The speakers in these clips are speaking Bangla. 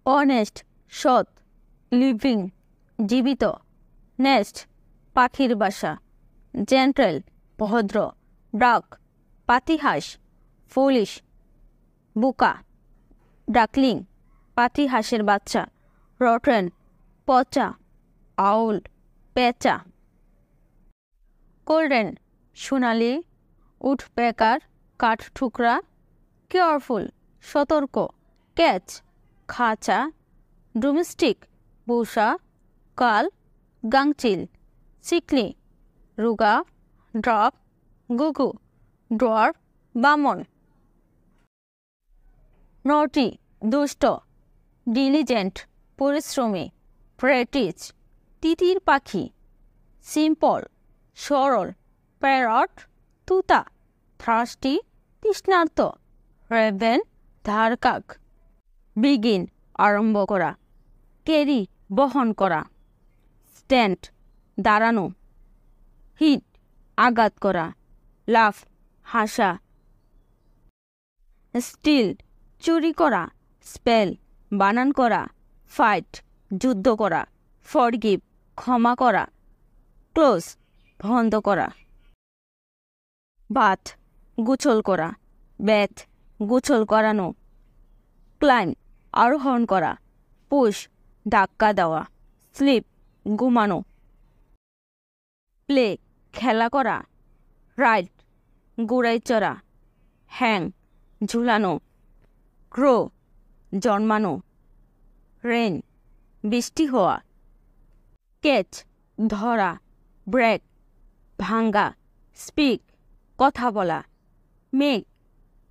অনেস্ট সৎ, লিভিং জীবিত, নেস্ট পাখির বাসা, জেন্টেল ভদ্র, ডাক পাতিহাঁস, ফুলিশ বোকা, ডাকলিং পাতিহাঁসের বাচ্চা, রটেন পচা, আউল পেঁচা, গোল্ডেন সোনালি, উডপেকার কাঠঠুকরা, কেয়ারফুল সতর্ক, ক্যাচ খাঁচা, ডোমেস্টিক পোষা, কাল গাংচিল, চিকলি রুগা, ড্রপ গুগু, ড্রোয়ার্ফ বামন, নটি দুষ্ট, ডিলিজেন্ট পরিশ্রমী, প্র্যাকটিস তিতির পাখি, সিম্পল সরল, প্যারট তুতা, থ্রাস্টি তৃষ্ণার্ত, রেভেন ধারকাক, বিগিন আরম্ভ করা, ক্যারি বহন করা, স্ট্যান্ড দাঁড়ানো, হিট আঘাত করা, লাফ হাসা, স্টিল চুরি করা, স্পেল বানান করা, ফাইট যুদ্ধ করা, ফরগিভ ক্ষমা করা, ক্লোজ বন্ধ করা, বাথ গোসল করা, বেথ গোসল করানো, ক্লাইম আরোহণ করা, পুশ ধাক্কা দেওয়া, স্লিপ ঘুমানো, প্লে খেলা করা, রাইড ঘোড়ায় চড়া, হ্যাং ঝুলানো, গ্রো জন্মানো, রেন বৃষ্টি হওয়া, ক্যাচ ধরা, ব্রেক ভাঙ্গা, স্পিক কথা বলা, মেক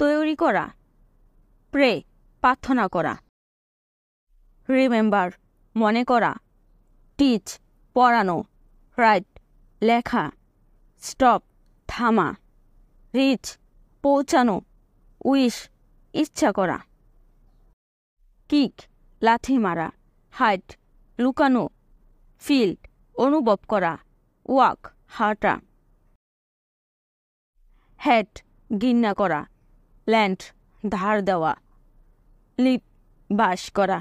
তৈরি করা, প্রে প্রার্থনা করা, রিমেম্বার মনে করা, টিচ পড়ানো, রাইট লেখা, স্টপ থামা, রিচ পৌঁছানো, উইশ ইচ্ছা করা, কিক লাথি মারা, হাইট লুকানো, ফিল অনুভব করা, ওয়াক হাঁটা, হেড ঘৃণা করা, ল্যান্ড ধার দেওয়া, লিপ বাস করা।